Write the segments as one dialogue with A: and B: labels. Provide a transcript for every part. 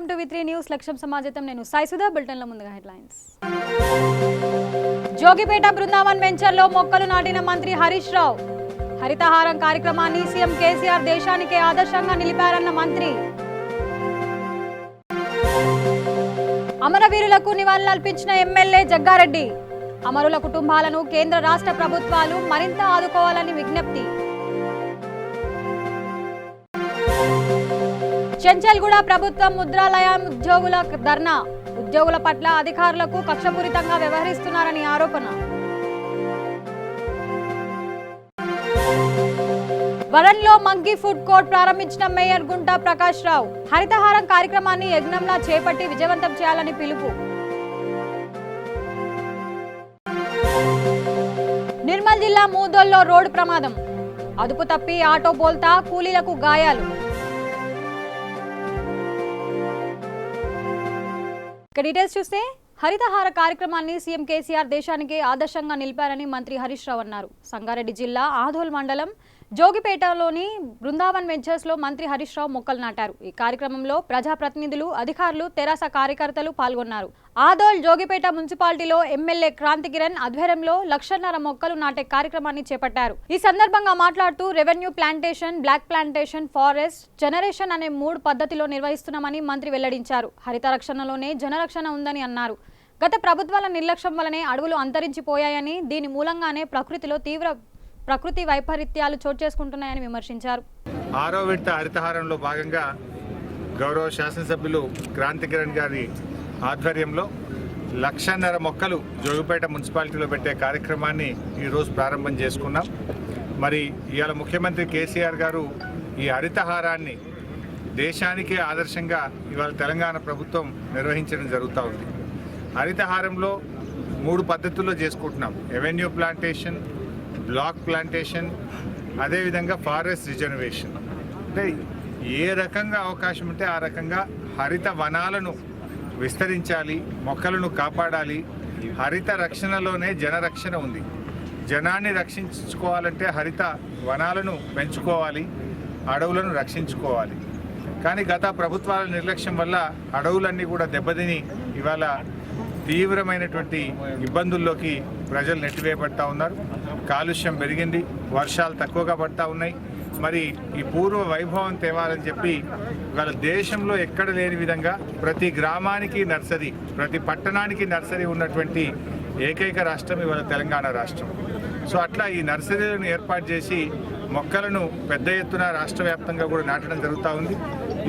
A: Welcome to V3 news లక్ష్యం సమాజం నేను సాయి సుధా బులెటిన్ల ముందుగా హెడ్లైన్స్ జోగిపేట బృందావన్ వెంచర్లో మొక్కలు నాటిన మంత్రి హరీష్ రావు హరితహారం కార్యక్రమాన్ని సీఎం కేసీఆర్ దేశానికే ఆదర్శంగా నిలిపారన్న మంత్రి అమరవీరులకు నివాళులర్పించిన ఎమ్మెల్యే జగ్గారెడ్డి అమరుల కుటుంబాలను కేంద్ర రాష్ట్ర ప్రభుత్వాలు మరింత ఆదుకోవాలని విజ్ఞప్తి చెంచల్గూడ ప్రభుత్వం ముద్రాలయం ఉద్యోగుల ధర్నా ఉద్యోగుల పట్ల అధికారులకు కక్షపూరితంగా వ్యవహరిస్తున్నారని ఆరోపణ వరంలో మంకీ ఫుడ్ కోర్ట్ ప్రారంభించిన మేయర్ గుంటా ప్రకాష్ రావు హరితహారం కార్యక్రమాన్ని యజ్ఞంలా చేపట్టి విజయవంతం చేయాలని పిలుపు నిర్మల్ జిల్లా మూదోల్లో రోడ్డు ప్రమాదం అదుపు తప్పి ఆటో బోల్తా కూలీలకు గాయాలు డీటెయిల్స్ చూస్తే హరితహార కార్యక్రమాన్ని సీఎం కేసీఆర్ దేశానికి ఆదర్శంగా నిలిపారని మంత్రి హరీష్ రావు అన్నారు. సంగారెడ్డి జిల్లా ఆదోల్ మండలం జోగిపేటలోని బృందావన్ వెంచర్స్ లో మంత్రి హరీష్ రావు మొక్కలు నాటారు. ఈ కార్యక్రమంలో ప్రజాప్రతినిధులు, అధికారులు, తెరాస కార్యకర్తలు పాల్గొన్నారు. ఆదోల్ జోగిపేట మున్సిపాలిటీలో ఎమ్మెల్యే క్రాంతి కిరణ్ ఆధ్వర్యంలో 1,00,000 మొక్కలు నాటే కార్యక్రమాన్ని చేపట్టారు. ఈ సందర్భంగా మాట్లాడుతూ revenue plantation, block plantation, forest generation అనే 3 పద్ధతిలో నిర్వహిస్తున్నామని మంత్రి వెల్లడించారు. హరిత రక్షణలోనే జనరక్షణ ఉందని అన్నారు. గత ప్రభుత్వాల నిర్లక్ష్యం వల్లనే అడవులు అంతరించిపోయాయని, దీని మూలంగానే ప్రకృతిలో తీవ్ర ప్రకృతి వైపరీత్యాలు చోటు చేసుకుంటున్నాయని విమర్శించారు.
B: 6వ విడత హరితహారంలో భాగంగా గౌరవ శాసనసభ్యులు క్రాంతి కిరణ్ గారి ఆధ్వర్యంలో 1,00,000 మొక్కలు జోగిపేట మున్సిపాలిటీలో పెట్టే కార్యక్రమాన్ని ఈరోజు ప్రారంభం చేసుకున్నాం. మరి ఇవాళ ముఖ్యమంత్రి కేసీఆర్ గారు ఈ హరితహారాన్ని దేశానికే ఆదర్శంగా ఇవాళ తెలంగాణ ప్రభుత్వం నిర్వహించడం జరుగుతూ ఉంది. హరితహారంలో 3 పద్ధతుల్లో చేసుకుంటున్నాం. రెవెన్యూ ప్లాంటేషన్, బ్లాక్ ప్లాంటేషన్, అదేవిధంగా ఫారెస్ట్ రిజర్వేషన్. అంటే ఏ రకంగా అవకాశం ఉంటే ఆ రకంగా హరిత వనాలను విస్తరించాలి, మొక్కలను కాపాడాలి. హరిత రక్షణలోనే జనరక్షణ ఉంది. జనాన్ని రక్షించుకోవాలంటే హరిత వనాలను పెంచుకోవాలి, అడవులను రక్షించుకోవాలి. కానీ గత ప్రభుత్వాల నిర్లక్ష్యం వల్ల అడవులన్నీ కూడా దెబ్బతిని ఇవాళ తీవ్రమైనటువంటి ఇబ్బందుల్లోకి ప్రజలు నెట్టివేయబడతా ఉన్నారు. కాలుష్యం పెరిగింది, వర్షాలు తక్కువగా పడతా ఉన్నాయి. మరి ఈ పూర్వ వైభవం తేవాలని చెప్పి ఇవాళ దేశంలో ఎక్కడ లేని విధంగా ప్రతి గ్రామానికి నర్సరీ, ప్రతి పట్టణానికి నర్సరీ ఉన్నటువంటి ఏకైక రాష్ట్రం ఇవాళ తెలంగాణ రాష్ట్రం. సో అట్లా ఈ నర్సరీలను ఏర్పాటు చేసి మొక్కలను పెద్ద ఎత్తున రాష్ట్ర వ్యాప్తంగా కూడా నాటడం జరుగుతూ ఉంది.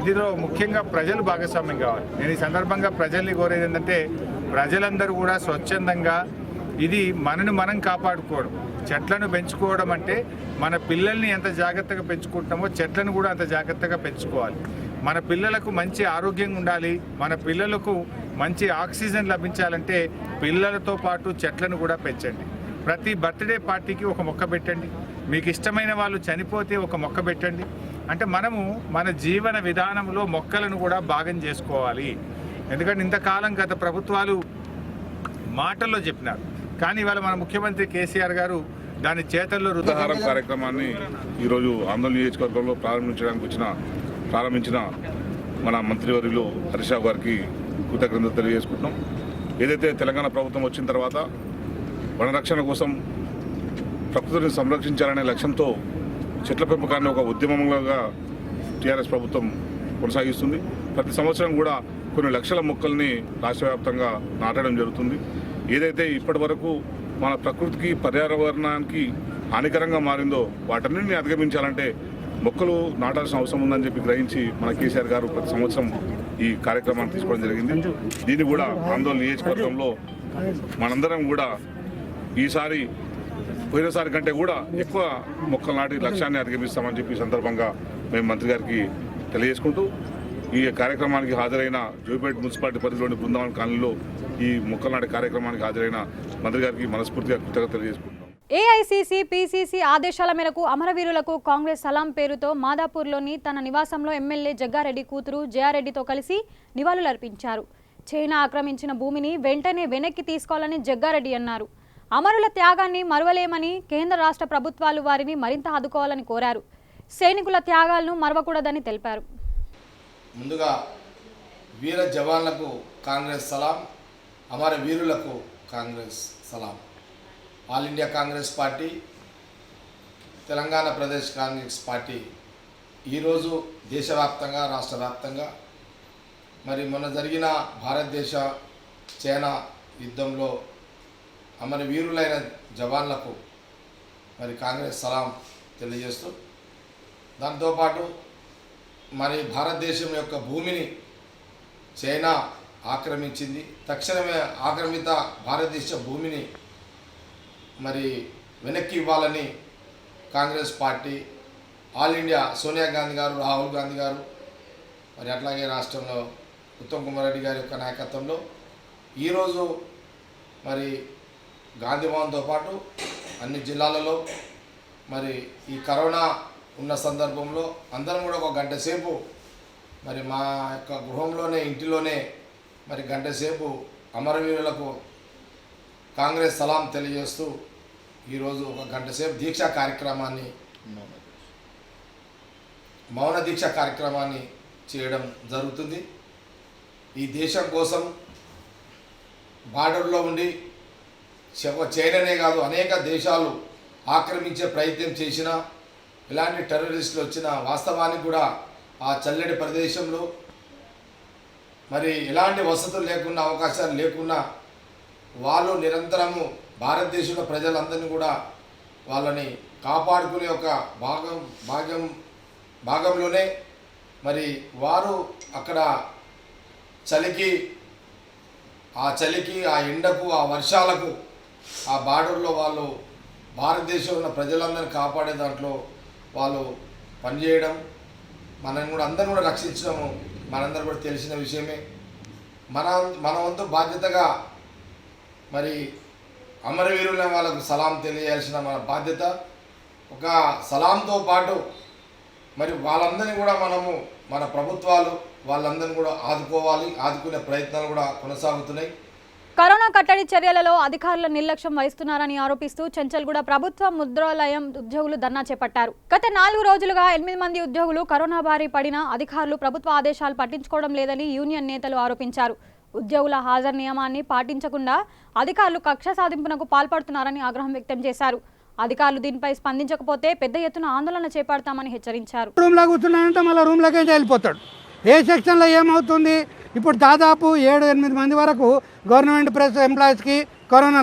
B: ఇదిలో ముఖ్యంగా ప్రజలు భాగస్వామ్యం కావాలి. నేను ఈ సందర్భంగా ప్రజల్ని కోరేది ఏంటంటే ప్రజలందరూ కూడా స్వచ్ఛందంగా ఇది మనను మనం కాపాడుకోవడం, చెట్లను పెంచుకోవడం అంటే మన పిల్లల్ని ఎంత జాగ్రత్తగా పెంచుకుంటామో చెట్లను కూడా అంత జాగ్రత్తగా పెంచుకోవాలి. మన పిల్లలకు మంచి ఆరోగ్యంగా ఉండాలి, మన పిల్లలకు మంచి ఆక్సిజన్ లభించాలంటే పిల్లలతో పాటు చెట్లను కూడా పెంచండి. ప్రతి బర్త్డే పార్టీకి ఒక మొక్క పెట్టండి. మీకు ఇష్టమైన వాళ్ళు చనిపోతే ఒక మొక్క పెట్టండి. అంటే మనము మన జీవన విధానంలో మొక్కలను కూడా భాగం చేసుకోవాలి. ఎందుకంటే ఇంతకాలం గత ప్రభుత్వాలు మాటల్లో చెప్పినారు, కానీ ఇవాళ మన ముఖ్యమంత్రి కేసీఆర్ గారు దాని చేతల్లో
C: హరితహారం కార్యక్రమాన్ని ఈరోజు ఆందోళన నియోజకవర్గంలో ప్రారంభించిన మన మంత్రివర్యులు హరీష్ రావు గారికి కృతజ్ఞతలు తెలియజేసుకుంటున్నాం. ఏదైతే తెలంగాణ ప్రభుత్వం వచ్చిన తర్వాత వనరక్షణ కోసం ప్రకృతిని సంరక్షించాలనే లక్ష్యంతో చెట్ల పెంపకాన్ని ఒక ఉద్యమంగా టీఆర్ఎస్ ప్రభుత్వం కొనసాగిస్తుంది. ప్రతి సంవత్సరం కూడా కొన్ని లక్షల మొక్కల్ని రాష్ట్ర వ్యాప్తంగా నాటడం జరుగుతుంది. ఏదైతే ఇప్పటి వరకు మన ప్రకృతికి, పర్యావరణానికి హానికరంగా మారిందో వాటన్నింటినీ అధిగమించాలంటే మొక్కలు నాటాల్సిన అవసరం ఉందని చెప్పి గ్రహించి మన కేసీఆర్ గారు ప్రతి సంవత్సరం ఈ కార్యక్రమాన్ని తీసుకోవడం జరిగింది. దీన్ని కూడా ఆందోళన నియోజకవర్గంలో మనందరం కూడా ఈసారి పోయినసారి కంటే కూడా ఎక్కువ మొక్కలు నాటి లక్ష్యాన్ని అధిగమిస్తామని చెప్పి సందర్భంగా మేము మంత్రి గారికి తెలియజేసుకుంటూ ఈ కార్యక్రమానికి హాజరైన జోగిపేట మున్సిపాలిటీ పరిధిలోని బృందావన్ కాలనీలో ఈ మొక్కలు నాటే కార్యక్రమానికి హాజరైన మంత్రి గారికి మనస్ఫూర్తిగా కృతజ్ఞతలు తెలియజేసుకుంటున్నాం.
A: ఏఐసీసీ, పీసీసీ ఆదేశాల మేరకు అమరవీరులకు కాంగ్రెస్ సలాం పేరుతో మాదాపూర్లోని తన నివాసంలో ఎమ్మెల్యే జగ్గారెడ్డి కూతురు జయారెడ్డితో కలిసి నివాళులర్పించారు. చైనా ఆక్రమించిన భూమిని వెంటనే వెనక్కి తీసుకోవాలని జగ్గారెడ్డి అన్నారు. అమరుల త్యాగాన్ని మరువలేమని, కేంద్ర రాష్ట్ర ప్రభుత్వాలు వారిని మరింత ఆదుకోవాలని కోరారు. సైనికుల త్యాగాలను మరవకూడదని తెలిపారు.
D: ముందుగా వీర జవాన్లకు కాంగ్రెస్ సలాం, అమర వీరులకు కాంగ్రెస్ సలాం. All India Congress party, Telangana Pradesh Congress party ఈరోజు దేశవ్యాప్తంగా, రాష్ట్ర వ్యాప్తంగా మరి మొన్న జరిగిన భారతదేశ చైనా యుద్ధంలో అమర వీరులైన జవాన్లకు మరి కాంగ్రెస్ సలాం తెలియజేస్తూ, దాంతోపాటు మరి భారతదేశం యొక్క భూమిని చైనా ఆక్రమించింది. తక్షణమే ఆక్రమిత భారతదేశ భూమిని మరి వెనక్కి ఇవ్వాలని Congress party, all India Sonia Gandhi గారు, రాహుల్ గాంధీ గారు, మరి అట్లాగే రాష్ట్రంలో ఉత్తమ్ కుమార్ రెడ్డి గారి యొక్క నాయకత్వంలో ఈరోజు మరి గాంధీ భవన్తో పాటు అన్ని జిల్లాలలో మరి ఈ కరోనా ఉన్న సందర్భంలో అందరం కూడా ఒక గంట సేపు మరి మా యొక్క గృహంలోనే, ఇంటిలోనే మరి గంట సేపు అమరవీరులకు కాంగ్రెస్ సలాం తెలియజేస్తూ ఈరోజు ఒక గంట సేపు దీక్షా కార్యక్రమాన్ని, మౌన దీక్ష కార్యక్రమాన్ని చేయడం జరుగుతుంది. ఈ దేశం కోసం బార్డర్లో ఉండి చైనానే కాదు అనేక దేశాలు ఆక్రమించే ప్రయత్నం చేసినా, ఇలాంటి టెర్రరిస్టులు వచ్చిన వాస్తవానికి కూడా ఆ చల్లటి ప్రదేశంలో మరి ఎలాంటి వసతులు లేకున్నా, అవకాశాలు లేకున్నా వాళ్ళు నిరంతరము భారతదేశంలో ప్రజలందరినీ కూడా వాళ్ళని కాపాడుకునే ఒక భాగంలోనే మరి వారు అక్కడ చలికి, ఆ ఎండకు, ఆ వర్షాలకు, ఆ బార్డర్లో వాళ్ళు భారతదేశంలో ఉన్న ప్రజలందరినీ కాపాడే దాంట్లో వాళ్ళు పనిచేయడం, మనం కూడా అందరం కూడా రక్షించడము మనందరూ కూడా తెలిసిన విషయమే. మన వంతు బాధ్యతగా మరి అమరవీరులైన వాళ్ళకు సలాం తెలియాల్సిన మన బాధ్యత. ఒక సలాంతో పాటు మరి వాళ్ళందరినీ కూడా మనము, మన ప్రభుత్వాలు వాళ్ళందరినీ కూడా ఆదుకునే ప్రయత్నాలు కూడా కొనసాగుతున్నాయి.
A: కరోనా కట్టడి చర్యలలో అధికారులు నిర్లక్ష్యం వహిస్తున్నారని ఆరోపిస్తూ చెంచల్గూడ ప్రభుత్వ ముద్రాలయం ఉద్యోగులు ధర్నా చేపట్టారు. గత 4 రోజులుగా 8 మంది ఉద్యోగులు కరోనా బారి పడిన అధికారులు ప్రభుత్వ ఆదేశాలు పట్టించుకోవడం లేదని యూనియన్ నేతలు ఆరోపించారు. ఉద్యోగుల హాజరు నియమాన్ని పాటించకుండా అధికారులు కక్ష సాధింపునకు పాల్పడుతున్నారని ఆగ్రహం వ్యక్తం చేశారు. అధికారులు దీనిపై స్పందించకపోతే పెద్ద ఎత్తున ఆందోళన చేపడతామని హెచ్చరించారు.
E: రూమ్లో కూర్చున్నాయంటే మళ్ళీ రూమ్లోకే వెళ్ళిపోతాడు. ఏ సెక్షన్లో ఏమవుతుంది, ఇప్పుడు దాదాపు 7-8 మంది వరకు గవర్నమెంట్ ప్రెస్ ఎంప్లాయీస్కి కరోనా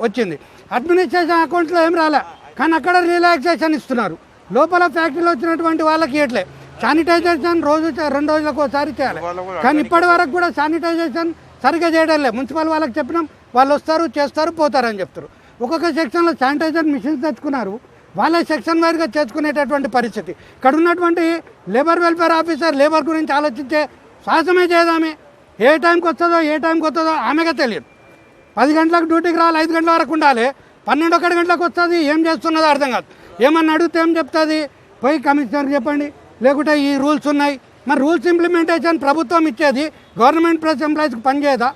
E: వచ్చింది. అడ్మినిస్ట్రేషన్ అకౌంట్లో ఏం రాలే, కానీ అక్కడ రిలాక్సేషన్ ఇస్తున్నారు. లోపల ఫ్యాక్టరీలో వచ్చినటువంటి వాళ్ళకి ఇవ్వట్లే. శానిటైజేషన్ 2 రోజులకు ఒకసారి చేయాలి, కానీ ఇప్పటి వరకు కూడా శానిటైజేషన్ సరిగ్గా చేయడం లేదు. మున్సిపల్ వాళ్ళకి చెప్పినాం, వాళ్ళు వస్తారు, చేస్తారు, పోతారని చెప్తారు. ఒక్కొక్క సెక్షన్లో శానిటైజర్ మిషన్స్ తెచ్చుకున్నారు, వాళ్ళే సెక్షన్ వైర్గా చేసుకునేటటువంటి పరిస్థితి. ఇక్కడ ఉన్నటువంటి లేబర్ వెల్ఫేర్ ఆఫీసర్ లేబర్ గురించి ఆలోచించే సాహసమే చేయదామే. ఏ టైంకి వస్తుందో ఆమెగా తెలియదు. 10 గంటలకు డ్యూటీకి రావాలి, 5 గంటల వరకు ఉండాలి. 12-1 గంటలకు వస్తుంది, ఏం చేస్తున్నదో అర్థం కాదు. ఏమన్నా అడిగితే ఏం చెప్తుంది, పోయి కమిషనర్కి చెప్పండి, లేకుంటే ఈ రూల్స్ ఉన్నాయి. మరి రూల్స్ ఇంప్లిమెంటేషన్ ప్రభుత్వం ఇచ్చేది, గవర్నమెంట్ ప్రెస్ ఎంప్లాయీస్కి పనిచేయదా?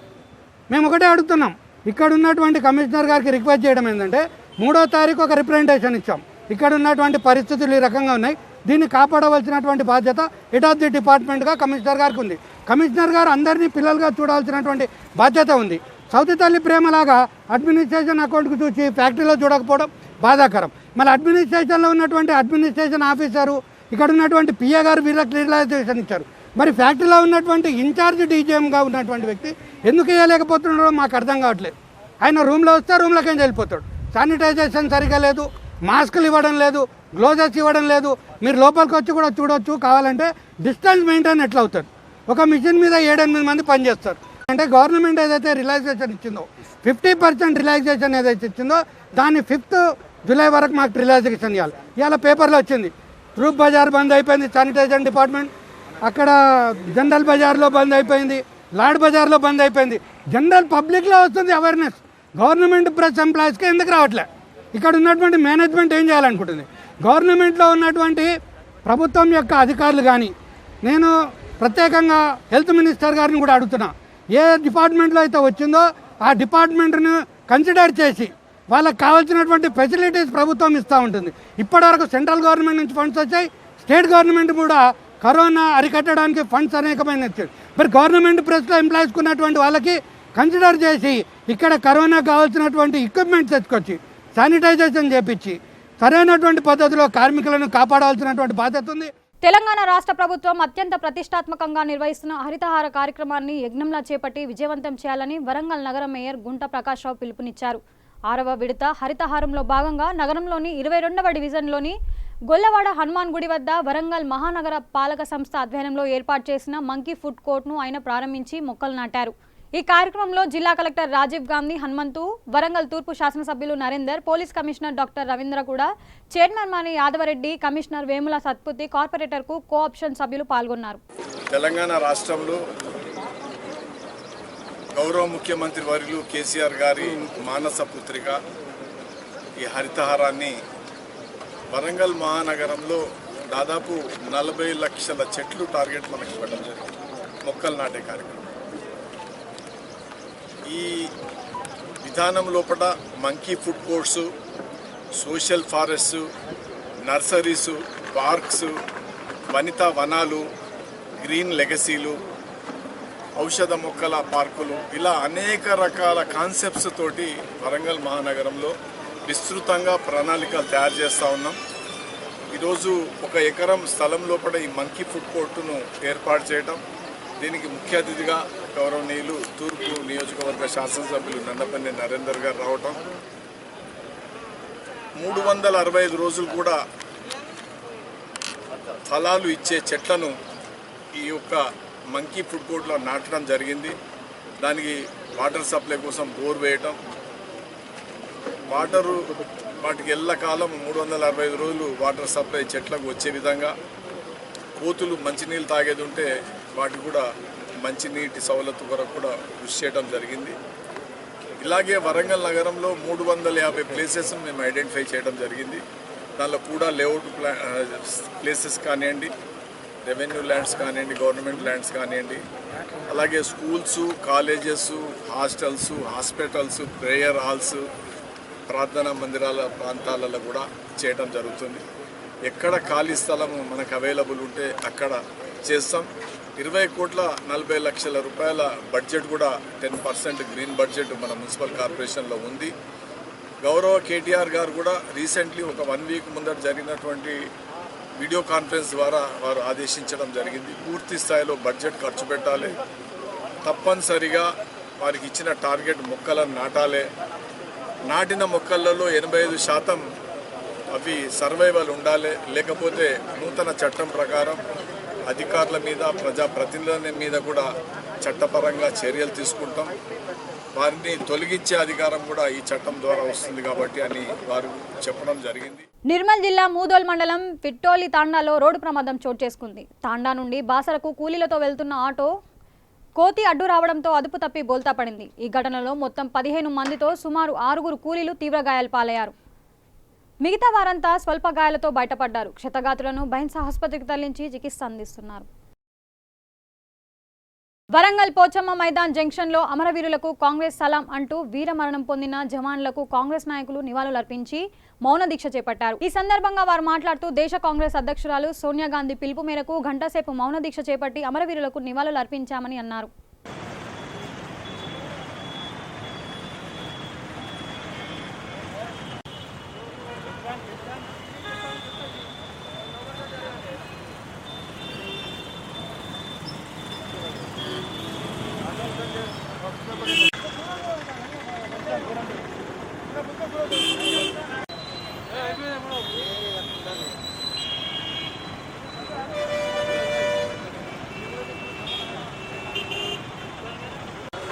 E: మేము ఒకటే అడుగుతున్నాం. ఇక్కడ ఉన్నటువంటి కమిషనర్ గారికి రిక్వెస్ట్ చేయడం ఏంటంటే, 3వ తారీఖు ఒక రిప్రజెంటేషన్ ఇచ్చాం. ఇక్కడ ఉన్నటువంటి పరిస్థితులు ఈ రకంగా ఉన్నాయి, దీన్ని కాపాడవలసినటువంటి బాధ్యత హెడ్ ఆఫ్ ది డిపార్ట్మెంట్గా కమిషనర్ గారికి ఉంది. కమిషనర్ గారు అందరినీ పిల్లలుగా చూడాల్సినటువంటి బాధ్యత ఉంది. సౌతి తల్లి ప్రేమలాగా అడ్మినిస్ట్రేషన్ అకౌంట్కి చూసి ఫ్యాక్టరీలో చూడకపోవడం బాధాకరం. మళ్ళీ అడ్మినిస్ట్రేషన్లో ఉన్నటువంటి అడ్మినిస్ట్రేషన్ ఆఫీసరు, ఇక్కడ ఉన్నటువంటి పిఏ గారు వీళ్ళకి రిలాక్సేషన్ ఇచ్చారు. మరి ఫ్యాక్టరీలో ఉన్నటువంటి ఇన్ఛార్జ్ డీజీఎంగా ఉన్నటువంటి వ్యక్తి ఎందుకు ఇవ్వలేకపోతున్నాడో మాకు అర్థం కావట్లేదు. ఆయన రూమ్లో వస్తే రూమ్లోకి వెళ్ళిపోతాడు. శానిటైజేషన్ సరిగా లేదు, మాస్కులు ఇవ్వడం లేదు, గ్లోజెస్ ఇవ్వడం లేదు. మీరు లోపలికి వచ్చి కూడా చూడవచ్చు, కావాలంటే డిస్టెన్స్ మెయింటైన్ ఎట్లా అవుతుంది. ఒక మిషన్ మీద 7-8 మంది పనిచేస్తారు. అంటే గవర్నమెంట్ ఏదైతే రిలాక్సేషన్ ఇచ్చిందో, 50% రిలాక్సేషన్ ఏదైతే ఇచ్చిందో, దాన్ని 5th జూలై వరకు మాకు రిలాక్సేషన్ ఇవ్వాలి. ఇవాళ పేపర్లో వచ్చింది, రూప్ బజార్ బంద్ అయిపోయింది, శానిటైజేషన్ డిపార్ట్మెంట్. అక్కడ జనరల్ బజార్లో బంద్ అయిపోయింది, లాడ్ బజార్లో బంద్ అయిపోయింది. జనరల్ పబ్లిక్లో వస్తుంది అవేర్నెస్, గవర్నమెంట్ ప్రెస్ ఎంప్లాయీస్కి ఎందుకు రావట్లే? ఇక్కడ ఉన్నటువంటి మేనేజ్మెంట్ ఏం చేయాలనుకుంటుంది? గవర్నమెంట్లో ఉన్నటువంటి ప్రభుత్వం యొక్క అధికారులు కానీ, నేను ప్రత్యేకంగా హెల్త్ మినిస్టర్ గారిని కూడా అడుగుతున్నా, ఏ డిపార్ట్మెంట్లో అయితే వచ్చిందో ఆ డిపార్ట్మెంట్ను కన్సిడర్ చేసి వాళ్ళకి కావాల్సినటువంటి ఫెసిలిటీస్ ప్రభుత్వం ఇస్తూ ఉంటుంది. ఇప్పటివరకు సెంట్రల్ గవర్నమెంట్ నుంచి ఫండ్స్ వచ్చాయి, స్టేట్ గవర్నమెంట్ కూడా కరోనా అరికట్టడానికి ఫండ్స్ అనేకమైన ఇచ్చారు. మరి గవర్నమెంట్ ప్రెస్లో ఎంప్లాయీస్కి ఉన్నటువంటి వాళ్ళకి కన్సిడర్ చేసి ఇక్కడ కరోనా కావాల్సినటువంటి ఎక్విప్మెంట్స్ తెచ్చుకొచ్చి శానిటైజేషన్ చేపించి సరైనటువంటి పద్ధతిలో కార్మికులను కాపాడాల్సినటువంటి బాధ్యత ఉంది.
A: తెలంగాణ రాష్ట్ర ప్రభుత్వం అత్యంత ప్రతిష్టాత్మకంగా నిర్వహిస్తున్న హరితహార కార్యక్రమాన్ని యజ్ఞంలా చేపట్టి విజయవంతం చేయాలని వరంగల్ నగర మేయర్ గుంట ప్రకాష్ రావు పిలుపునిచ్చారు. 6వ విడత హరితహారంలో భాగంగా నగరంలోని 22వ డివిజన్లోని గొల్లవాడ హనుమాన్ గుడి వద్ద వరంగల్ మహానగర పాలక సంస్థ ఆధ్వర్యంలో ఏర్పాటు చేసిన మంకీ ఫుడ్ కోర్ట్ను ఆయన ప్రారంభించి మొక్కలు నాటారు. ఈ కార్యక్రమంలో జిల్లా కలెక్టర్ రాజీవ్ గాంధీ హనుమంతు, వరంగల్ తూర్పు శాసనసభ్యులు Narender, police commissioner doctor Ravindra కూడా, చైర్మన్ మాని యాదవరెడ్డి, కమిషనర్ వేముల సత్పుతి, కార్పొరేటర్కు కోఆప్షన్ సభ్యులు పాల్గొన్నారు.
F: తెలంగాణ రాష్ట్రంలో గౌరవ ముఖ్యమంత్రి వర్యులు కేసీఆర్ గారి మానస పుత్రిక ఈ హరితహారాన్ని వరంగల్ మహానగరంలో దాదాపు 40 లక్షల చెట్లు టార్గెట్ మనకి ఇవ్వడం జరిగింది. మొక్కలు నాటే కార్యక్రమం. ఈ విధానం లోపల monkey food courts, social forests, nurseries, parks, వనితా వనాలు, గ్రీన్ లెగసీలు, ఔషధ మొక్కల పార్కులు, ఇలా అనేక రకాల కాన్సెప్ట్స్ తోటి వరంగల్ మహానగరంలో విస్తృతంగా ప్రణాళికలు తయారు చేస్తూ ఉన్నాం. ఈరోజు 1 ఎకరం స్థలం లోపల ఈ మంకీ ఫుడ్ కోర్టును ఏర్పాటు చేయడం, దీనికి ముఖ్య అతిథిగా గౌరవనీయులు తూర్పు నియోజకవర్గ శాసనసభ్యులు నన్నపల్లి నరేందర్ గారు రావటం, 365 రోజులు కూడా ఫలాలు ఇచ్చే చెట్లను ఈ యొక్క మంకీ ఫుడ్ కోర్ట్లో నాటడం జరిగింది. దానికి వాటర్ సప్లై కోసం బోర్ వేయటం, వాటరు వాటికి ఎల్లకాలం 365 రోజులు వాటర్ సప్లై చెట్లకు వచ్చే విధంగా, కోతులు మంచినీళ్ళు తాగేది ఉంటే వాటికి కూడా మంచినీటి సౌలత్ కొరకు కూడా కృషి చేయడం జరిగింది. ఇలాగే వరంగల్ నగరంలో 350 ప్లేసెస్ మేము ఐడెంటిఫై చేయడం జరిగింది. దానిలో కూడా లేఅవుట్ ప్లేసెస్ కానివ్వండి, రెవెన్యూ ల్యాండ్స్ కానివ్వండి, గవర్నమెంట్ ల్యాండ్స్ కానివ్వండి, అలాగే schools, colleges, hostels, hospitals, prayer halls, ప్రార్థనా మందిరాల ప్రాంతాలలో కూడా చేయడం జరుగుతుంది. ఎక్కడ ఖాళీ స్థలము మనకు అవైలబుల్ ఉంటే అక్కడ చేస్తాం. 20,40,00,000 రూపాయల బడ్జెట్ కూడా 10% గ్రీన్ బడ్జెట్ మన మున్సిపల్ కార్పొరేషన్లో ఉంది. గౌరవ కేటీఆర్ గారు కూడా రీసెంట్లీ ఒక 1 వీక్ ముందర జరిగినటువంటి వీడియో కాన్ఫరెన్స్ ద్వారా వారు ఆదేశించడం జరిగింది. పూర్తి స్థాయిలో బడ్జెట్ ఖర్చు పెట్టాలి, తప్పనిసరిగా వారికి ఇచ్చిన టార్గెట్ మొక్కలను నాటాలి. నాటిన మొక్కలలో 85% అవి సర్వైవల్ ఉండాలి. లేకపోతే నూతన చట్టం ప్రకారం అధికారుల మీద, ప్రజాప్రతినిధుల మీద కూడా చట్టపరంగా చర్యలు తీసుకుంటాం. వారిని తొలగించే అధికారం కూడా ఈ చట్టం ద్వారా వస్తుంది కాబట్టి అని వారు చెప్పడం జరిగింది.
A: నిర్మల్ జిల్లా మూదోల్ మండలం పిట్టోలి తాండాలో రోడ్డు ప్రమాదం చోటు చేసుకుంది. తాండా నుండి బాసరకు కూలీలతో వెళ్తున్న ఆటో కోతి అడ్డు రావడంతో అదుపు తప్పి బోల్తా పడింది. ఈ ఘటనలో మొత్తం 15 మందితో సుమారు 6 కూలీలు తీవ్ర గాయాలు పాలయ్యారు. మిగతా వారంతా స్వల్ప గాయాలతో బయటపడ్డారు. క్షతగాతులను బైన్సా ఆసుపత్రికి తరలించి చికిత్స అందిస్తున్నారు. వరంగల్ పోచమ్మ మైదాన్ జంక్షన్లో అమరవీరులకు కాంగ్రెస్ సలాం అంటూ వీరమరణం పొందిన జవాన్లకు కాంగ్రెస్ నాయకులు నివాళులర్పించి మౌన దీక్ష చేపట్టారు. ఈ సందర్భంగా వారు మాట్లాడుతూ దేశ కాంగ్రెస్ అధ్యక్షురాలు సోనియా గాంధీ పిలుపు మేరకు గంటసేపు మౌన దీక్ష చేపట్టి అమరవీరులకు నివాళులు అర్పించామని అన్నారు.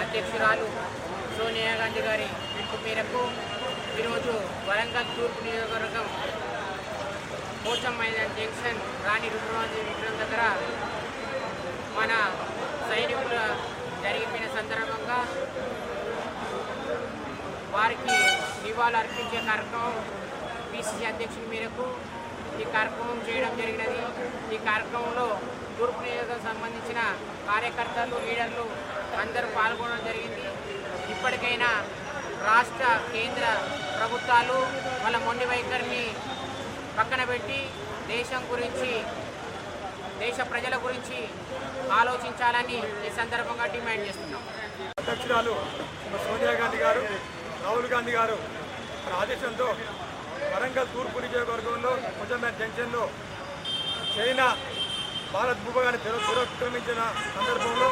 G: అధ్యక్షురాలు సోనియా గాంధీ గారి పిలుపు మేరకు ఈరోజు వరంగల్ తూర్పు నియోజకవర్గం పోచమ్మ మైదాన్ జంక్షన్ రాణి రుద్రమాదేవి విగ్రహం దగ్గర మన సైనికుల జరిగిపోయిన సందర్భంగా వారికి నివాళులు అర్పించే కార్యక్రమం పిసిసి అధ్యక్షుల మేరకు ఈ కార్యక్రమం చేయడం జరిగినది. ఈ కార్యక్రమంలో తూర్పు నియోజకవర్గం సంబంధించిన కార్యకర్తలు, లీడర్లు అందరూ పాల్గొనడం జరిగింది. ఇప్పటికైనా రాష్ట్ర, కేంద్ర ప్రభుత్వాలు వాళ్ళ మొండి వైఖరిని పక్కన పెట్టి దేశం గురించి దేశ ప్రజల గురించి ఆలోచించాలని ఈ సందర్భంగా డిమాండ్ చేస్తున్నాం.
H: అధ్యక్షురాలు సోనియా గాంధీ గారు, రాహుల్ గాంధీ గారు ఆదేశంతో వరంగల్ తూర్పు నియోజకవర్గంలో ముజామియా జంక్షన్లో చైనా భారత్ భూభాగాన్ని దురక్రమించిన సందర్భంలో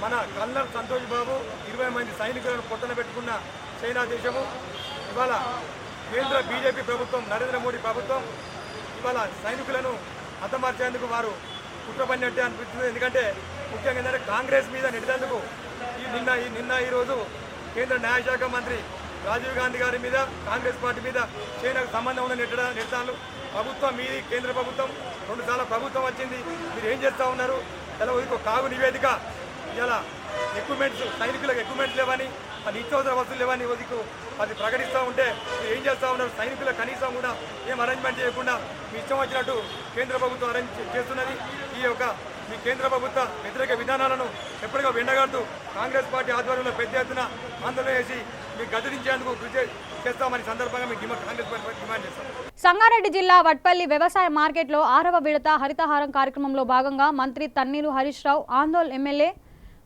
H: మన కల్నల్ సంతోష్ బాబు 20 మంది సైనికులను పొట్టన పెట్టుకున్న చైనా దేశము ఇవాళ కేంద్ర బీజేపీ ప్రభుత్వం, నరేంద్ర మోడీ ప్రభుత్వం ఇవాళ సైనికులను హతమార్చేందుకు వారు కుట్రపడినట్టే అనిపిస్తుంది. ఎందుకంటే ముఖ్యంగా ఏంటంటే కాంగ్రెస్ మీద నెట్టేందుకు ఈరోజు కేంద్ర న్యాయశాఖ మంత్రి రాజీవ్ గాంధీ గారి మీద, కాంగ్రెస్ పార్టీ మీద చైనాకు సంబంధం ఉన్న నెట్టాలు. ప్రభుత్వం మీది, కేంద్ర ప్రభుత్వం 2 సార్లు ప్రభుత్వం వచ్చింది, మీరు ఏం చేస్తూ ఉన్నారు? తెలవదు కాగు నివేదిక ఇలా ఎక్విప్మెంట్స్, సైనికులకు ఎక్విప్మెంట్స్ లేవని, నిత్యావసర వస్తువులు లేవని అది ప్రకటిస్తూ ఉంటే మీరు ఏం చేస్తూ ఉన్నారు? సైనికులకు కనీసం కూడా ఏం అరేంజ్మెంట్ చేయకుండా మీ ఇష్టం వచ్చినట్టు కేంద్ర ప్రభుత్వం అరేంజ్ చేస్తున్నది. మీ కేంద్ర ప్రభుత్వ వ్యతిరేక విధానాలను ఎప్పటికో వెండగాడుతూ కాంగ్రెస్ పార్టీ ఆధ్వర్యంలో పెద్ద ఎత్తున ఆందోళన చేసి మీకు గద్దెదించేందుకు కృషి చేస్తామని సందర్భంగా మీకు కాంగ్రెస్ పార్టీ డిమాండ్ చేస్తాం.
A: సంగారెడ్డి జిల్లా వట్పల్లి వ్యవసాయ మార్కెట్లో 6వ విడత హరితహారం కార్యక్రమంలో భాగంగా మంత్రి తన్నీరు హరీష్ రావు, ఆందోళ్ ఎమ్మెల్యే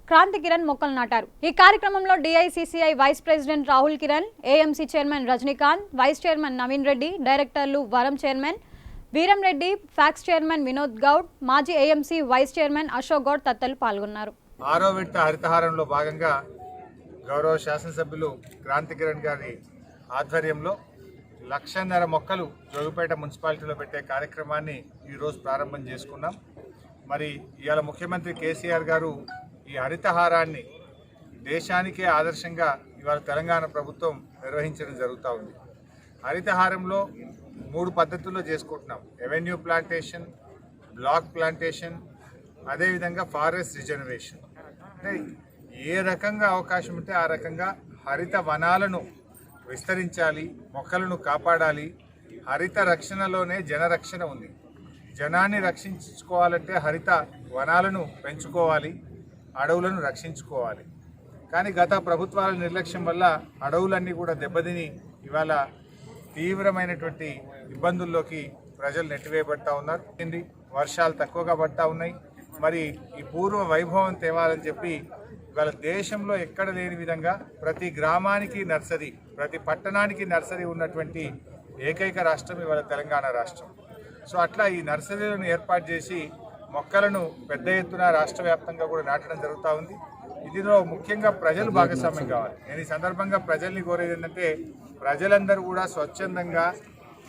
A: క్రాంతి కిరణ్ మొక్కలు నాటారు. ఈ కార్యక్రమంలో DICCI vice president Rahul Kiran, AMC chairman Rajinikanth, vice chairman Naveen Reddy, డైరెక్టర్లు వరం chairman Veeram Reddy, PACS chairman Vinod Goud, మాజీ AMC vice chairman Ashok Goud తదితరులు పాల్గొన్నారు.
B: 6వ విడత హరితహారంలో భాగంగా గౌరవ శాసనసభ్యులు క్రాంతి కిరణ్ గారి ఆధ్వర్యంలో 1,00,000 మొక్కలు జోగిపేట మున్సిపాలిటీలో పెట్టే కార్యక్రమాన్ని ఈరోజు ప్రారంభం చేసుకున్నాం. మరి ఇవాళ ముఖ్యమంత్రి కేసీఆర్ గారు ఈ హరితహారాన్ని దేశానికే ఆదర్శంగా ఇవాళ తెలంగాణ ప్రభుత్వం నిర్వహించడం జరుగుతూ ఉంది. హరితహారంలో 3 పద్ధతుల్లో చేసుకుంటున్నాం. ఎవెన్యూ ప్లాంటేషన్, బ్లాక్ ప్లాంటేషన్, అదేవిధంగా ఫారెస్ట్ రిజర్వేషన్. అంటే ఏ రకంగా అవకాశం ఉంటే ఆ రకంగా హరిత వనాలను విస్తరించాలి, మొక్కలను కాపాడాలి. హరిత రక్షణలోనే జనరక్షణ ఉంది. జనాన్ని రక్షించుకోవాలంటే హరిత వనాలను పెంచుకోవాలి, అడవులను రక్షించుకోవాలి. కానీ గత ప్రభుత్వాల నిర్లక్ష్యం వల్ల అడవులన్నీ కూడా దెబ్బతిని ఇవాళ తీవ్రమైనటువంటి ఇబ్బందుల్లోకి ప్రజలు నెట్టివేయబడతా ఉన్నారు. వర్షాలు తక్కువగా పడతా ఉన్నాయి. మరి ఈ పూర్వ వైభవం తేవాలని చెప్పి ఇవాళ దేశంలో ఎక్కడ లేని విధంగా ప్రతి గ్రామానికి నర్సరీ, ప్రతి పట్టణానికి నర్సరీ ఉన్నటువంటి ఏకైక రాష్ట్రం ఇవాళ తెలంగాణ రాష్ట్రం. సో అట్లా ఈ నర్సరీలను ఏర్పాటు చేసి మొక్కలను పెద్ద ఎత్తున రాష్ట్ర వ్యాప్తంగా కూడా నాటడం జరుగుతూ ఉంది. ఇందులో ముఖ్యంగా ప్రజలు భాగస్వామ్యం కావాలి. నేను ఈ సందర్భంగా ప్రజల్ని కోరేది ఏంటంటే ప్రజలందరూ కూడా స్వచ్ఛందంగా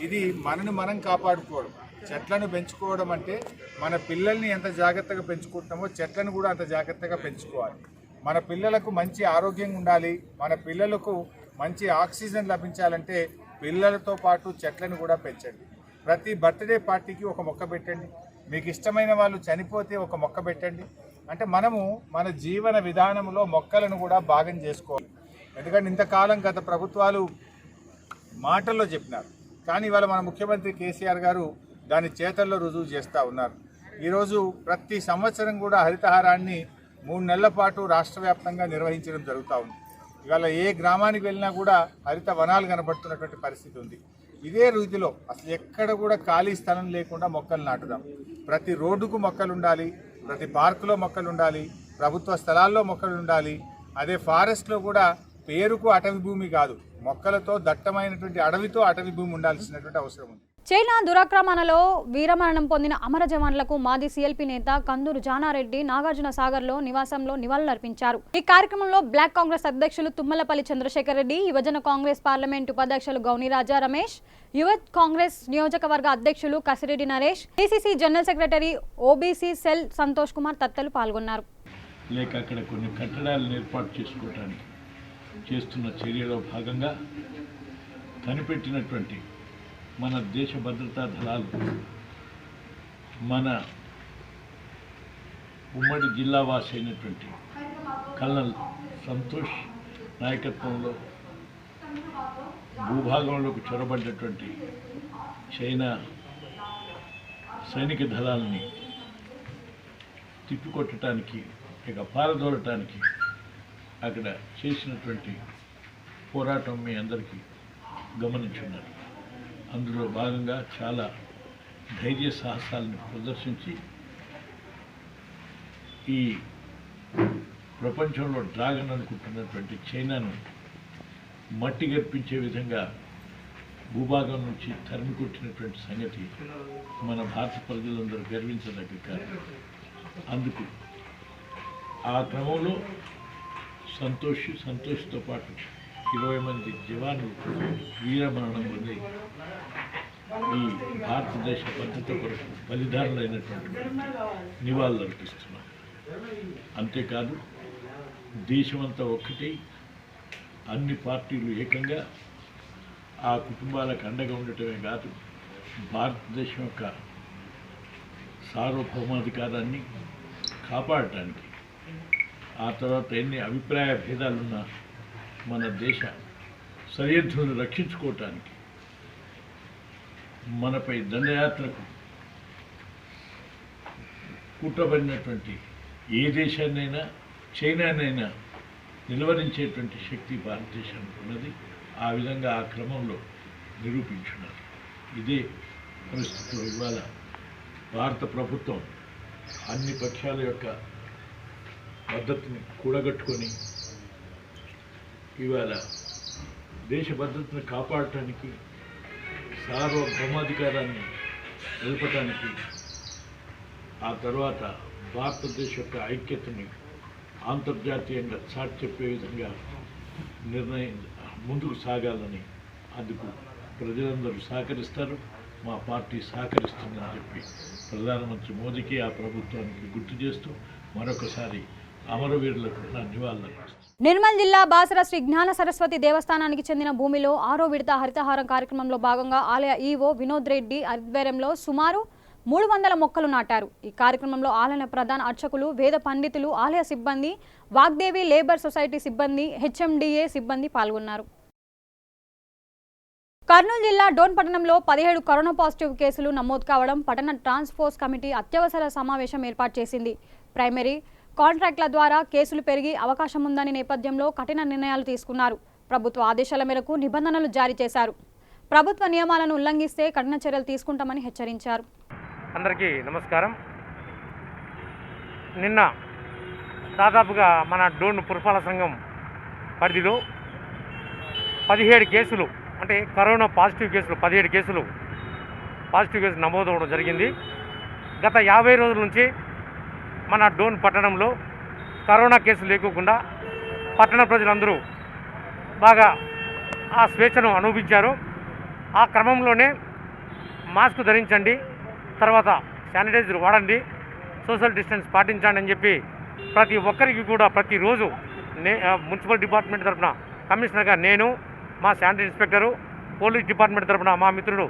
B: ఇది మనను మనం కాపాడుకోవడం, చెట్లను పెంచుకోవడం అంటే మన పిల్లల్ని ఎంత జాగ్రత్తగా పెంచుకుంటామో చెట్లను కూడా అంత జాగ్రత్తగా పెంచుకోవాలి. మన పిల్లలకు మంచి ఆరోగ్యంగా ఉండాలి, మన పిల్లలకు మంచి ఆక్సిజన్ లభించాలంటే పిల్లలతో పాటు చెట్లను కూడా పెంచండి. ప్రతి బర్త్డే పార్టీకి ఒక మొక్క పెట్టండి. మీకు ఇష్టమైన వాళ్ళు చనిపోతే ఒక మొక్క పెట్టండి. అంటే మనము మన జీవన విధానంలో మొక్కలను కూడా భాగం చేసుకోవాలి. ఎందుకంటే ఇంతకాలం గత ప్రభుత్వాలు మాటల్లో చెప్పినారు, కానీ ఇవాళ మన ముఖ్యమంత్రి కేసీఆర్ గారు దాని చేతల్లో రుజువు చేస్తూ ఉన్నారు. ఈరోజు ప్రతి సంవత్సరం కూడా హరితహారాన్ని 3 నెలల పాటు రాష్ట్ర వ్యాప్తంగా నిర్వహించడం జరుగుతూ ఉంది. ఇవాళ ఏ గ్రామానికి వెళ్ళినా కూడా హరిత వనాలు కనబడుతున్నటువంటి పరిస్థితి ఉంది. ఇదే రీతిలో అసలు ఎక్కడ కూడా ఖాళీ స్థలం లేకుండా మొక్కలు నాటుదాం. ప్రతి రోడ్డుకు మొక్కలు ఉండాలి, ప్రతి పార్కులో మొక్కలు ఉండాలి, ప్రభుత్వ స్థలాల్లో మొక్కలు ఉండాలి. అదే ఫారెస్ట్లో కూడా పేరుకు అటవీ భూమి కాదు, మొక్కలతో దట్టమైనటువంటి అడవితో అటవీ భూమి ఉండాల్సినటువంటి అవసరం ఉంది.
A: చైనా దురాక్రమణలో వీరమరణం పొందిన అమర జవాన్లకు మాజీ సీఎల్పీ నేత కందూరు జానారెడ్డి నాగార్జున సాగర్లో నివాసంలో నివాళులర్పించారు. ఈ కార్యక్రమంలో బ్లాక్ కాంగ్రెస్ అధ్యక్షులు తుమ్మలపల్లి చంద్రశేఖర్ రెడ్డి, యువజన కాంగ్రెస్ పార్లమెంటు ఉపాధ్యక్షులు గౌనిరాజా రమేష్, యువ కాంగ్రెస్ నియోజకవర్గ అధ్యక్షులు Kasireddy Naresh, PCC general secretary OBC cell Santosh Kumar తదితరులు పాల్గొన్నారు.
I: లేక అక్కడ కొన్ని కట్టడాలను ఏర్పాటు చేసుకోవడానికి చేస్తున్న చర్యలో భాగంగా కనిపెట్టినటువంటి మన దేశ భద్రతా దళాలు మన ఉమ్మడి జిల్లా వాసి అయినటువంటి కల్నల్ సంతోష్ నాయకత్వంలో భూభాగంలోకి చొరబడ్డటువంటి చైనా సైనిక దళాలని తిప్పికొట్టడానికి ఇక పారదోలటానికి అక్కడ చేసినటువంటి పోరాటం మీ అందరికీ గమనించున్నారు. అందులో భాగంగా చాలా ధైర్య సాహసాలను ప్రదర్శించి ఈ ప్రపంచంలో డ్రాగన్ అనుకుంటున్నటువంటి చైనాను మట్టి గర్పించే విధంగా భూభాగం నుంచి తరిమి కొట్టినటువంటి సంగతి మన భారత ప్రజలందరూ గర్వించదగ్గ కారణం. అందుకు ఆ క్రమంలో సంతోష్తో పాటు 20 మంది జవాన్లు వీరమరణం పొంది ఈ భారతదేశ భద్రత కొరకు బలిదారులైనటువంటి నివాళులు అర్పిస్తున్నాం. అంతేకాదు దేశమంతా ఒక్కటే, అన్ని పార్టీలు ఏకంగా ఆ కుటుంబాలకు అండగా ఉండటమే కాదు, భారతదేశం యొక్క సార్వభౌమాధికారాన్ని కాపాడటానికి, ఆ తర్వాత ఎన్ని అభిప్రాయ భేదాలున్నా మన దేశ సరిహద్దులను రక్షించుకోవటానికి, మనపై దండయాత్రకు కుట్రబడినటువంటి ఏ దేశాన్నైనా చైనానైనా నిలువరించేటువంటి శక్తి భారతదేశానికి ఉన్నది. ఆ విధంగా ఆ క్రమంలో నిరూపించున్నారు. ఇదే పరిస్థితిలో ఇవాళ భారత ప్రభుత్వం అన్ని పక్షాల యొక్క మద్దతుని కూడగట్టుకొని ఇవాళ దేశ భద్రతను కాపాడటానికి, సార్వభౌమాధికారాన్ని నిలపటానికి, ఆ తర్వాత భారతదేశ యొక్క ఐక్యతని అంతర్జాతీయంగా చాటి చెప్పే విధంగా ముందుకు సాగాలని అందుకు ప్రజలందరూ సహకరిస్తారు. మా పార్టీ సహకరిస్తుందని చెప్పి ప్రధానమంత్రి మోదీకి, ఆ ప్రభుత్వానికి గుర్తు చేస్తూ మరొకసారి అమరవీరులకు నా నివాళులు అర్పిస్తున్నాను.
A: నిర్మల్ జిల్లా బాసర శ్రీ జ్ఞాన సరస్వతి దేవస్థానానికి చెందిన భూమిలో 6వ విడత హరితహారం కార్యక్రమంలో భాగంగా ఆలయ ఈవో వినోద్ రెడ్డి ఆధ్వర్యంలో సుమారు 300 మొక్కలు నాటారు. ఈ కార్యక్రమంలో ఆలయ ప్రధాన అర్చకులు, వేద పండితులు, ఆలయ సిబ్బంది, వాగ్దేవి లేబర్ సొసైటీ సిబ్బంది, హెచ్ఎండిఏ సిబ్బంది పాల్గొన్నారు. కర్నూలు జిల్లా డోన్ పట్టణంలో 17 కరోనా పాజిటివ్ కేసులు నమోదు కావడం పట్టణ ట్రాన్స్ఫోర్స్ కమిటీ అత్యవసర సమావేశం ఏర్పాటు చేసింది. ప్రైమరీ కాంట్రాక్ట్ల ద్వారా కేసులు పెరిగి అవకాశం ఉందని నేపథ్యంలో కఠిన నిర్ణయాలు తీసుకున్నారు. ప్రభుత్వ ఆదేశాల మేరకు నిబంధనలు జారీ చేశారు. ప్రభుత్వ నియమాలను ఉల్లంఘిస్తే కఠిన చర్యలు తీసుకుంటామని హెచ్చరించారు.
J: అందరికీ నమస్కారం. నిన్న దాదాపుగా మన డోన్ పురపాలక సంఘం పరిధిలో 17 కేసులు, అంటే కరోనా పాజిటివ్ కేసులు 17 కేసులు నమోదు అవ్వడం జరిగింది. గత 50 రోజుల నుంచి మన డోన్ పట్టణంలో కరోనా కేసులు లేకోకుండా పట్టణ ప్రజలందరూ బాగా ఆ స్వేచ్ఛను అనుభవించారు. ఆ క్రమంలోనే మాస్క్ ధరించండి, తర్వాత శానిటైజర్ వాడండి, సోషల్ డిస్టెన్స్ పాటించండి అని చెప్పి ప్రతి ఒక్కరికి కూడా ప్రతిరోజు మున్సిపల్ డిపార్ట్మెంట్ తరఫున కమిషనర్గా నేను, మా శానిటరీ ఇన్స్పెక్టరు, పోలీస్ డిపార్ట్మెంట్ తరఫున మా మిత్రుడు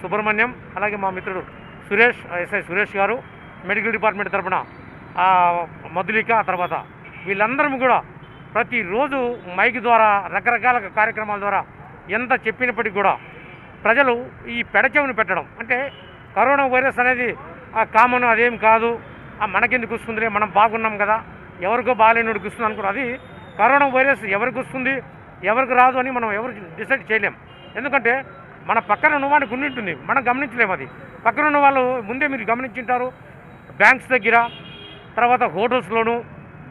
J: సుబ్రహ్మణ్యం, అలాగే మా మిత్రుడు సురేష్, ఎస్ఐ సురేష్ గారు, మెడికల్ డిపార్ట్మెంట్ తరఫున మధులిక, తర్వాత వీళ్ళందరం కూడా ప్రతిరోజు మైక్ ద్వారా రకరకాల కార్యక్రమాల ద్వారా ఎంత చెప్పినప్పటికీ కూడా ప్రజలు ఈ పెడచెవిని పెట్టడం, అంటే కరోనా వైరస్ అనేది కామన్, అదేం కాదు, మనకెందుకు వస్తుందిలే, మనం బాగున్నాం కదా, ఎవరికో బాగాలేనుడికి వస్తుంది అనుకో. అది కరోనా వైరస్ ఎవరికి వస్తుంది ఎవరికి రాదు అని మనం ఎవరు డిసైడ్ చేయలేం. ఎందుకంటే మన పక్కన ఉన్న వాడికి ఉండి ఉంటుంది, మనం గమనించలేము. అది పక్కన ఉన్న వాళ్ళు ముందే మీరు గమనించుంటారు. బ్యాంక్స్ దగ్గర, తర్వాత హోటల్స్లోను,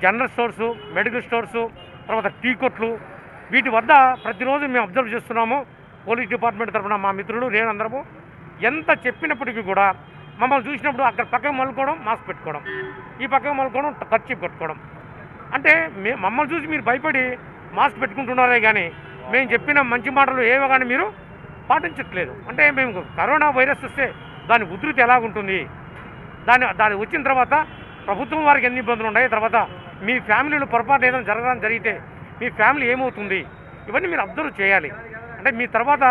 J: జనరల్ స్టోర్సు, మెడికల్ స్టోర్సు, తర్వాత టీ కొట్లు, వీటి వద్ద ప్రతిరోజు మేము అబ్జర్వ్ చేస్తున్నాము. పోలీస్ డిపార్ట్మెంట్ తరఫున మా మిత్రులు, నేను అందరము ఎంత చెప్పినప్పటికీ కూడా మమ్మల్ని చూసినప్పుడు అక్కడ పక్కకు మలుకోవడం, మాస్క్ పెట్టుకోవడం, ఈ పక్కకు మలుకోవడం, ఖర్చు కట్టుకోవడం. అంటే మమ్మల్ని చూసి మీరు భయపడి మాస్క్ పెట్టుకుంటున్నారే కానీ మేము చెప్పిన మంచి మాటలు ఏవో కానీ మీరు పాటించట్లేదు. అంటే మేము కరోనా వైరస్ వస్తే దాని ఉధృతి ఎలాగుంటుంది, దాని వచ్చిన తర్వాత ప్రభుత్వం వారికి ఎన్ని ఇబ్బందులు ఉన్నాయి, తర్వాత మీ ఫ్యామిలీలో పొరపాటు ఏదైనా జరగడం జరిగితే మీ ఫ్యామిలీ ఏమవుతుంది, ఇవన్నీ మీరు అబ్జర్వ్ చేయాలి. అంటే మీ తర్వాత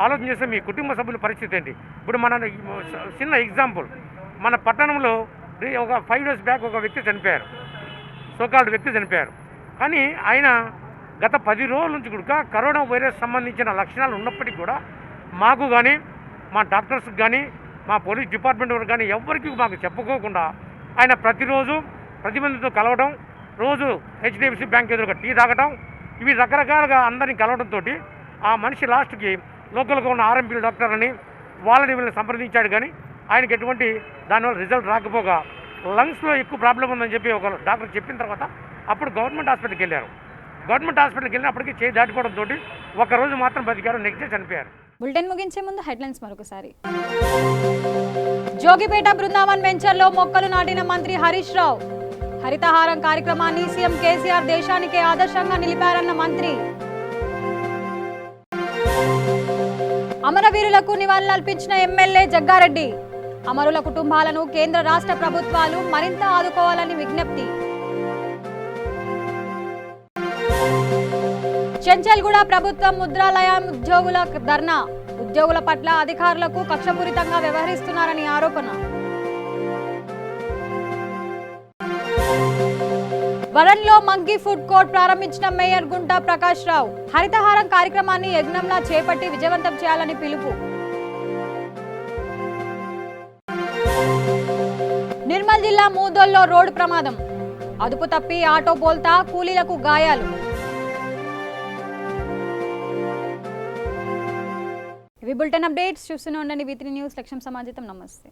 J: ఆలోచన చేస్తే మీ కుటుంబ సభ్యుల పరిస్థితి ఏంటి. ఇప్పుడు మన చిన్న ఎగ్జాంపుల్, మన పట్టణంలో ఒక 5 days బ్యాక్ ఒక వ్యక్తి చనిపోయారు, సోకాల్డ్ వ్యక్తి చనిపోయారు. కానీ ఆయన గత 10 రోజుల నుంచి కూడా కరోనా వైరస్ సంబంధించిన లక్షణాలు ఉన్నప్పటికీ కూడా మాకు కానీ, మా డాక్టర్స్కి కానీ, మా పోలీస్ డిపార్ట్మెంట్ వారికి కానీ ఎవరికి మాకు చెప్పుకోకుండా ఆయన ప్రతిరోజు 10 మందితో కలవడం, రోజు హెచ్డిఎఫ్సి బ్యాంక్ ఎదురుగా టీ తాగటం, ఇవి రకరకాలుగా అందరినీ కలవడంతో ఆ మనిషి లాస్ట్కి లోకల్గా ఉన్న ఆర్ఎంపీ డాక్టర్ అని వీళ్ళని సంప్రదించాడు. కానీ ఆయనకి ఎటువంటి దానివల్ల రిజల్ట్ రాకపోగా లంగ్స్లో ఎక్కువ ప్రాబ్లం ఉందని చెప్పి ఒక డాక్టర్ చెప్పిన తర్వాత అప్పుడు గవర్నమెంట్ హాస్పిటల్కి వెళ్ళారు. గవర్నమెంట్ హాస్పిటల్కి వెళ్ళినప్పటికీ చేయి దాటిపోవడంతో ఒకరోజు మాత్రం బతికారు, నెక్స్ట్ డే చనిపోయారు.
A: బులెటిన్ ముగించే ముందు హెడ్లైన్స్ మరొకసారి. జోగిపేట బృందావన్ వెంచర్లో మొక్కలు నాటిన మంత్రి హరీష్ రావు. హరితహారం కార్యక్రమాన్ని సీఎం కేసీఆర్ దేశానికే ఆదర్శంగా నిలిపారన్న మంత్రి. అమరవీరులకు నివాళులర్పించిన ఎమ్మెల్యే జగ్గారెడ్డి. అమరుల కుటుంబాలను కేంద్ర రాష్ట్ర ప్రభుత్వాలు మరింత ఆదుకోవాలని విజ్ఞప్తి. చెంచల్గూడ ప్రభుత్వం ముద్రాలయం ఉద్యోగుల ధర్నా. ఉద్యోగుల పట్ల అధికారులకు కక్షపూరితంగా వ్యవహరిస్తున్నారని ఆరోపణ. వరంలో మంకీ ఫుడ్ కోర్ట్ ప్రారంభించిన మేయర్ గుంటా ప్రకాష్ రావు. హరితహారం కార్యక్రమాన్ని యజ్ఞంలా చేపట్టి విజయవంతం చేయాలని పిలుపు. నిర్మల్ జిల్లా మూదోల్లో రోడ్డు ప్రమాదం. అదుపు తప్పి ఆటో బోల్తా, కూలీలకు గాయాలు. ఇవి బులెటిన్ అప్డేట్స్. చూస్తూనే ఉండండి V3 న్యూస్. లక్ష్యం సమాజితం. నమస్తే.